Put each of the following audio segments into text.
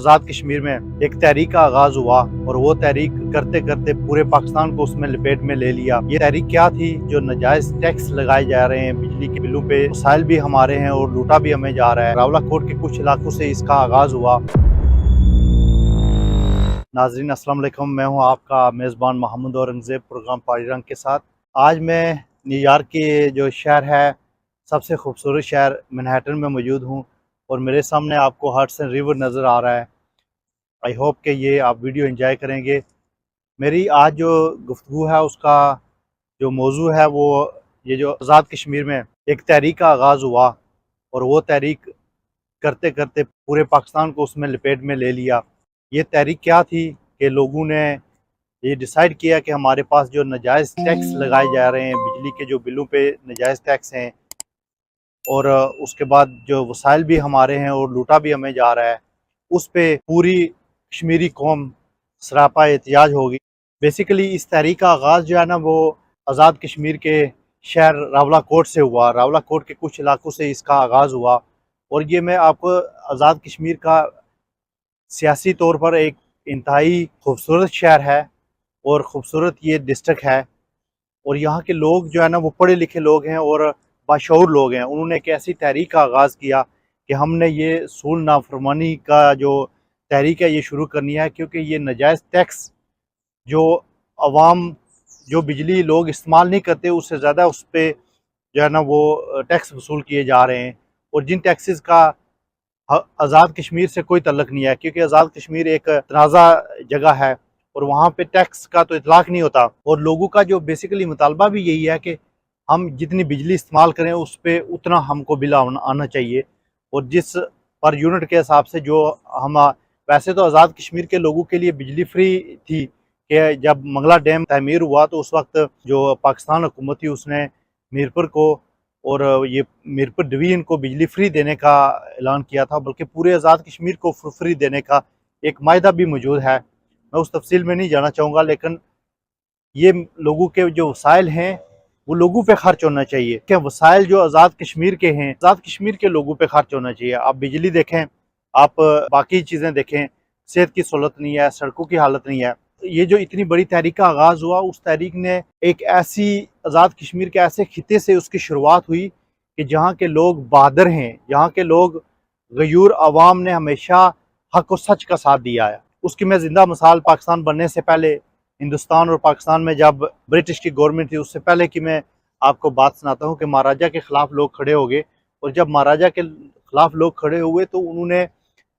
आज़ाद कश्मीर में एक तहरीक का आगाज हुआ और वो तहरीक करते करते पूरे पाकिस्तान को उसमें लपेट में ले लिया। ये तहरीक क्या थी? जो नाजायज टैक्स लगाए जा रहे हैं बिजली के बिलों पे, वसाइल भी हमारे हैं और लूटा भी हमें जा रहा है। रावलाकोट के कुछ इलाकों से इसका आगाज हुआ। नाज़रीन अस्सलाम वालेकुम, मैं हूँ आपका मेज़बान मोहम्मद औरंगज़ेब प्रोग्राम पारी रंग के साथ। आज मैं न्यूयॉर्क के जो शहर है, सबसे खूबसूरत शहर मैनहट्टन में मौजूद हूँ और मेरे सामने आपको हडसन रिवर नज़र आ रहा है। आई होप कि ये आप वीडियो एंजॉय करेंगे। मेरी आज जो गुफ्तगू है उसका जो मौजू है वो ये जो आज़ाद कश्मीर में एक तहरीक का आगाज़ हुआ और वो तहरीक करते करते पूरे पाकिस्तान को उसमें लपेट में ले लिया। ये तहरीक क्या थी कि लोगों ने ये डिसाइड किया कि हमारे पास जो नाजायज़ टैक्स लगाए जा रहे हैं, बिजली के जो बिलों पे नाजायज़ टैक्स हैं और उसके बाद जो वसाइल भी हमारे हैं और लूटा भी हमें जा रहा है, उस पे पूरी कश्मीरी कौम सरापा एहतिजाज होगी। बेसिकली इस तहरीक का आगाज़ जो है ना वो आज़ाद कश्मीर के शहर रावलाकोट से हुआ। रावलाकोट के कुछ इलाकों से इसका आगाज़ हुआ और ये मैं आपको आज़ाद कश्मीर का सियासी तौर पर एक इंतहाई खूबसूरत शहर है और ख़ूबसूरत ये डिस्ट्रिक्ट है और यहाँ के लोग जो है ना वो पढ़े लिखे लोग हैं और बाशऊर लोग हैं। उन्होंने एक ऐसी तहरीक का आगाज़ किया कि हमने ये सूल नाफरमानी का जो तहरीक है ये शुरू करनी है, क्योंकि ये नाजायज़ टैक्स जो अवाम जो बिजली लोग इस्तेमाल नहीं करते उससे ज़्यादा उस पर जो है ना वो टैक्स वसूल किए जा रहे हैं। और जिन टैक्सेस का आज़ाद कश्मीर से कोई तल्लक नहीं है, क्योंकि आज़ाद कश्मीर एक तनाज़ा जगह है और वहाँ पे टैक्स का तो इतलाक नहीं होता। और लोगों का जो बेसिकली मुतालबा भी यही है कि हम जितनी बिजली इस्तेमाल करें उस पर उतना हमको बिल आना चाहिए और जिस पर यूनिट के हिसाब से जो हम वैसे तो आज़ाद कश्मीर के लोगों के लिए बिजली फ्री थी कि जब मंगला डैम तामीर हुआ तो उस वक्त जो पाकिस्तान हुकूमत थी उसने मीरपुर को और ये मीरपुर डिवीज़न को बिजली फ्री देने का ऐलान किया था, बल्कि पूरे आज़ाद कश्मीर को फ्री देने का एक मायदा भी मौजूद है। मैं उस तफसील में नहीं जाना चाहूँगा, लेकिन ये लोगों के जो वसाइल हैं वो लोगों पे खर्च होना चाहिए। क्या वसाइल जो आज़ाद कश्मीर के हैं, आज़ाद कश्मीर के लोगों पे खर्च होना चाहिए। आप बिजली देखें, आप बाकी चीज़ें देखें, सेहत की सहूलत नहीं है, सड़कों की हालत नहीं है। ये जो इतनी बड़ी तहरीक का आगाज़ हुआ, उस तहरीक ने एक ऐसी आज़ाद कश्मीर के ऐसे खिते से उसकी शुरुआत हुई कि जहाँ के लोग बहादुर हैं, जहाँ के लोग गयूर अवाम ने हमेशा हक और सच का साथ दिया है। उसकी मैं ज़िंदा मिसाल पाकिस्तान बनने से पहले, हिंदुस्तान और पाकिस्तान में जब ब्रिटिश की गवर्नमेंट थी उससे पहले की मैं आपको बात सुनाता हूँ कि महाराजा के ख़िलाफ़ लोग खड़े हो गए और जब महाराजा के ख़िलाफ़ लोग खड़े हुए तो उन्होंने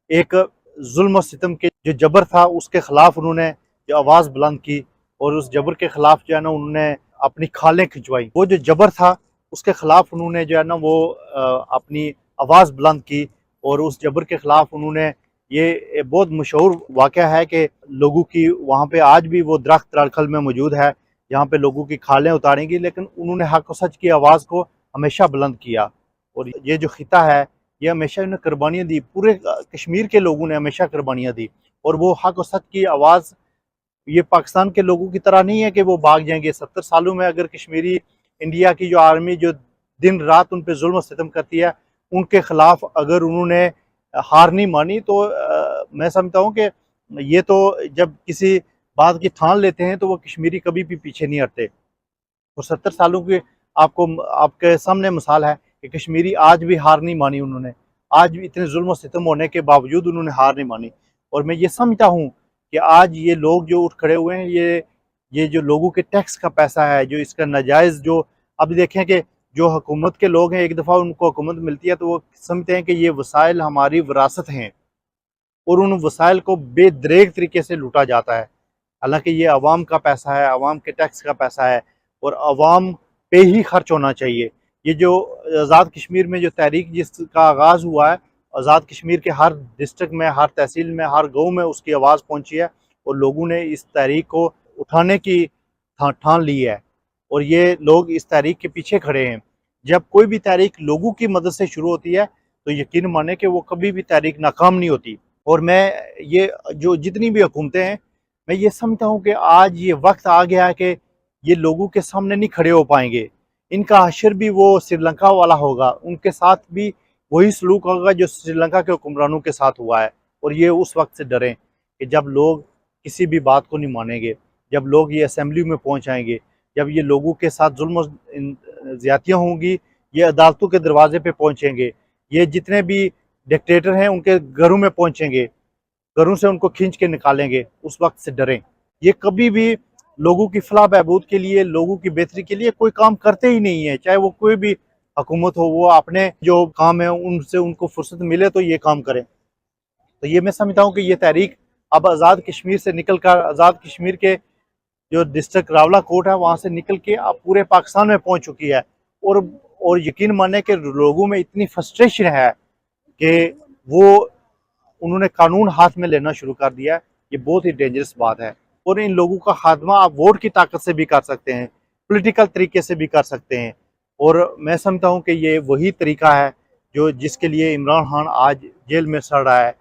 एक जुल्म और सितम के जो जबर था उसके ख़िलाफ़ उन्होंने जो आवाज़ बुलंद की और उस जबर के ख़िलाफ़ जो है ना उन्होंने अपनी खालें खिंचवाई। वो जो जबर था उसके ख़िलाफ़ उन्होंने जो है ना वो अपनी आवाज़ बुलंद की और उस जबर के ख़िलाफ़ उन्होंने ये बहुत मशहूर वाक़या है कि लोगों की वहाँ पे आज भी वो दरख्त राड़खल में मौजूद है जहाँ पे लोगों की खालें उतारेंगी, लेकिन उन्होंने हक और सच की आवाज़ को हमेशा बुलंद किया और ये जो खिता है ये हमेशा इन्होंने कुर्बानियाँ दी। पूरे कश्मीर के लोगों ने हमेशा कुर्बानियाँ दी और वो हक और सच की आवाज़ ये पाकिस्तान के लोगों की तरह नहीं है कि वो भाग जाएंगे। 70 सालों में अगर कश्मीरी इंडिया की जो आर्मी जो दिन रात उन पर जुल्म और सितम करती है, उनके ख़िलाफ़ अगर उन्होंने हार नहीं मानी तो मैं समझता हूँ कि ये तो जब किसी बात की ठान लेते हैं तो वो कश्मीरी कभी भी पीछे नहीं हटते। और 70 सालों की आपको आपके सामने मिसाल है कि कश्मीरी आज भी हार नहीं मानी उन्होंने। आज भी इतने जुल्म और सितम होने के बावजूद उन्होंने हार नहीं मानी और मैं ये समझता हूँ कि आज ये लोग जो उठ खड़े हुए हैं ये जो लोगों के टैक्स का पैसा है, जो इसका नाजायज़ जो अब देखें कि जो हुकूमत के लोग हैं, एक दफ़ा उनको हुकूमत मिलती है तो वो समझते हैं कि ये वसाइल हमारी विरासत हैं और उन वसाइल को बेदरेग तरीके से लूटा जाता है। हालांकि ये अवाम का पैसा है, अवाम के टैक्स का पैसा है और अवाम पे ही खर्च होना चाहिए। ये जो आज़ाद कश्मीर में जो तहरीक जिसका आगाज़ हुआ है, आज़ाद कश्मीर के हर डिस्ट्रिक्ट में, हर तहसील में, हर गाँव में उसकी आवाज़ पहुँची है और लोगों ने इस तहरीक को उठाने की ठान ली है और ये लोग इस तहरीक के पीछे खड़े हैं। जब कोई भी तहरीक लोगों की मदद से शुरू होती है तो यकीन माने कि वो कभी भी तहरीक नाकाम नहीं होती। और मैं ये जो जितनी भी हुकूमतें हैं, मैं ये समझता हूँ कि आज ये वक्त आ गया है कि ये लोगों के सामने नहीं खड़े हो पाएंगे। इनका हशर भी वो श्रीलंका वाला होगा, उनके साथ भी वही सलूक होगा जो श्रीलंका के हुक्मरानों के साथ हुआ है। اور یہ اس وقت سے ڈریں کہ جب لوگ کسی بھی بات کو نہیں مانیں گے، جب لوگ یہ اسمبلی میں پہنچ آئیں گے، جب یہ لوگوں کے ساتھ ظلم و زیادتیاں ہوں گی، یہ عدالتوں کے دروازے پہ پہنچیں گے، یہ جتنے بھی ڈکٹیٹر ہیں ان کے گھروں میں پہنچیں گے، گھروں سے ان کو کھینچ کے نکالیں گے، اس وقت سے ڈریں۔ یہ کبھی بھی لوگوں کی فلاح بہبود کے لیے، لوگوں کی بہتری کے لیے کوئی کام کرتے ہی نہیں ہیں، چاہے وہ کوئی بھی حکومت ہو، وہ اپنے جو کام ہے ان کو فرصت ملے تو یہ کام کریں۔ تو یہ میں سمجھتا ہوں کہ یہ تحریک اب آزاد کشمیر سے نکل کر، آزاد کشمیر کے جو ڈسٹرکٹ راولہ کوٹ ہے وہاں سے نکل کے اب پورے پاکستان میں پہنچ چکی ہے، اور یقین مانے کہ لوگوں میں اتنی فرسٹریشن ہے کہ انہوں نے قانون ہاتھ میں لینا شروع کر دیا ہے۔ یہ بہت ہی ڈینجرس بات ہے، اور ان لوگوں کا خاتمہ آپ ووٹ کی طاقت سے بھی کر سکتے ہیں، پولیٹیکل طریقے سے بھی کر سکتے ہیں، اور میں سمجھتا ہوں کہ یہ وہی طریقہ ہے جس کے لیے عمران خان آج جیل میں سڑ رہا ہے۔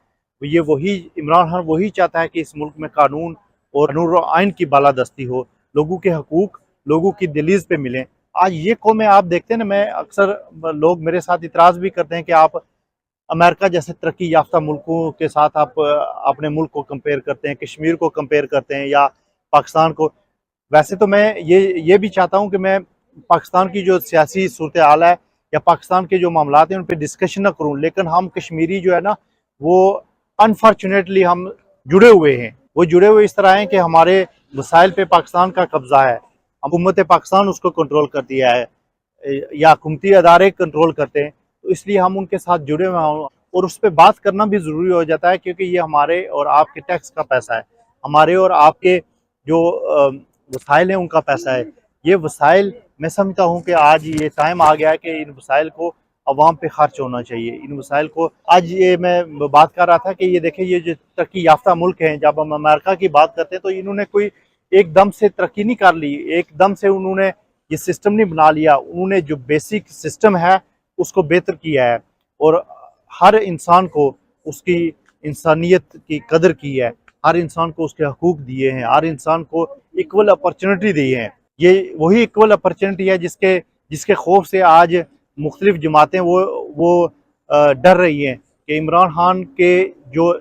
عمران خان وہی چاہتا ہے کہ اس ملک میں قانون و آئین کی بالادستی ہو، لوگوں کے حقوق لوگوں کی دلیز پہ ملیں۔ آج یہ قومیں آپ دیکھتے ہیں نا، میں اکثر لوگ میرے ساتھ اعتراض بھی کرتے ہیں کہ آپ امریکہ جیسے ترقی یافتہ ملکوں کے ساتھ آپ اپنے ملک کو کمپیئر کرتے ہیں، کشمیر کو کمپیئر کرتے ہیں یا پاکستان کو۔ ویسے تو میں یہ بھی چاہتا ہوں کہ میں پاکستان کی جو سیاسی صورتحال ہے یا پاکستان کے جو معاملات ہیں ان پہ ڈسکشن نہ کروں، لیکن ہم کشمیری جو ہے نا وہ انفارچونیٹلی ہم جڑے ہوئے ہیں۔ وہ جڑے ہوئے اس طرح ہیں کہ ہمارے وسائل پہ پاکستان کا قبضہ ہے، حکومت پاکستان اس کو کنٹرول کرتی ہے یا حکومتی ادارے کنٹرول کرتے ہیں، تو اس لیے ہم ان کے ساتھ جڑے ہوئے ہیں، اور اس پہ بات کرنا بھی ضروری ہو جاتا ہے، کیونکہ یہ ہمارے اور آپ کے ٹیکس کا پیسہ ہے، ہمارے اور آپ کے جو وسائل ہیں ان کا پیسہ ہے۔ یہ وسائل میں سمجھتا ہوں کہ آج یہ ٹائم آ گیا ہے کہ ان وسائل کو عوام پہ خرچ ہونا چاہیے۔ ان وسائل کو آج یہ میں بات کر رہا تھا کہ یہ دیکھیں، یہ جو ترقی یافتہ ملک ہیں، جب ہم امریکہ کی بات کرتے ہیں تو انہوں نے کوئی ایک دم سے ترقی نہیں کر لی، ایک دم سے انہوں نے یہ سسٹم نہیں بنا لیا، انہوں نے جو بیسک سسٹم ہے اس کو بہتر کیا ہے، اور ہر انسان کو اس کی انسانیت کی قدر کی ہے، ہر انسان کو اس کے حقوق دیے ہیں، ہر انسان کو ایکول اپرچونٹی دی ہیں۔ یہ وہی ایکول اپرچونٹی ہے جس کے خوف سے آج مختلف جماعتیں وہ ڈر رہی ہیں کہ عمران خان کے جو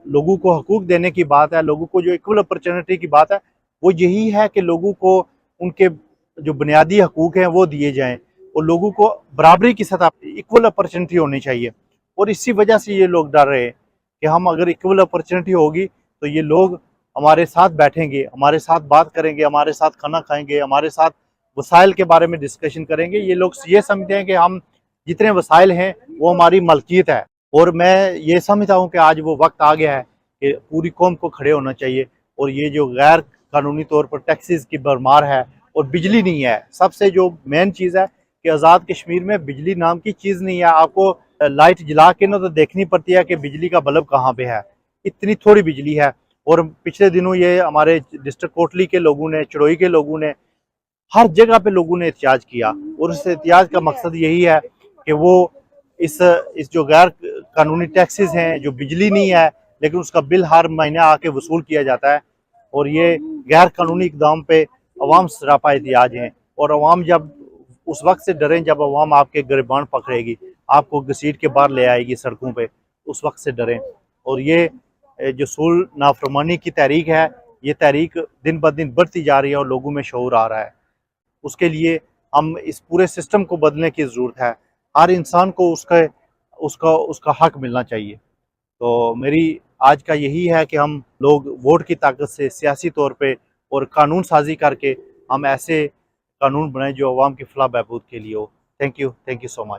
لوگوں کو حقوق دینے کی بات ہے، لوگوں کو جو ایکول اپرچونٹی کی بات ہے، وہ یہی ہے کہ لوگوں کو ان کے جو بنیادی حقوق ہیں وہ دیے جائیں، اور لوگوں کو برابری کی سطح ایکول اپرچونٹی ہونی چاہیے۔ اور اسی وجہ سے یہ لوگ ڈر رہے ہیں کہ ہم اگر ایکول اپرچونٹی ہوگی تو یہ لوگ ہمارے ساتھ بیٹھیں گے، ہمارے ساتھ بات کریں گے، ہمارے ساتھ کھانا کھائیں گے، ہمارے ساتھ وسائل کے بارے میں ڈسکشن کریں گے۔ یہ لوگ یہ سمجھتے ہیں کہ ہم جتنے وسائل ہیں وہ ہماری ملکیت ہے، اور میں یہ سمجھتا ہوں کہ آج وہ وقت آ گیا ہے کہ پوری قوم کو کھڑے ہونا چاہیے، اور یہ جو غیر قانونی طور پر ٹیکسز کی بھرمار ہے اور بجلی نہیں ہے، سب سے جو مین چیز ہے کہ آزاد کشمیر میں بجلی نام کی چیز نہیں ہے۔ آپ کو لائٹ جلا کے نہ تو دیکھنی پڑتی ہے کہ بجلی کا بلب کہاں پہ ہے، اتنی تھوڑی بجلی ہے۔ اور پچھلے دنوں یہ ہمارے ڈسٹرکٹ کوٹلی کے لوگوں نے، چڑوئی کے لوگوں نے، ہر جگہ پہ لوگوں نے احتجاج کیا، اور اس احتجاج کا مقصد یہی ہے کہ وہ اس جو غیر قانونی ٹیکسز ہیں، جو بجلی نہیں ہے لیکن اس کا بل ہر مہینے آ کے وصول کیا جاتا ہے، اور یہ غیر قانونی اقدام پہ عوام سراپا احتجاج ہیں، اور عوام جب اس وقت سے ڈریں جب عوام آپ کے گریبان پکڑے گی، آپ کو گھسیٹ کے باہر لے آئے گی سڑکوں پہ، اس وقت سے ڈریں۔ اور یہ جو سول نافرمانی کی تحریک ہے، یہ تحریک دن بدن بڑھتی جا رہی ہے اور لوگوں میں شعور آ رہا ہے۔ اس کے لیے ہم اس پورے سسٹم کو بدلنے کی ضرورت ہے، ہر انسان کو اس کا حق ملنا چاہیے۔ تو میری آج کا یہی ہے کہ ہم لوگ ووٹ کی طاقت سے سیاسی طور پہ اور قانون سازی کر کے ہم ایسے قانون بنائیں جو عوام کی فلاح بہبود کے لیے ہو۔ Thank you so much.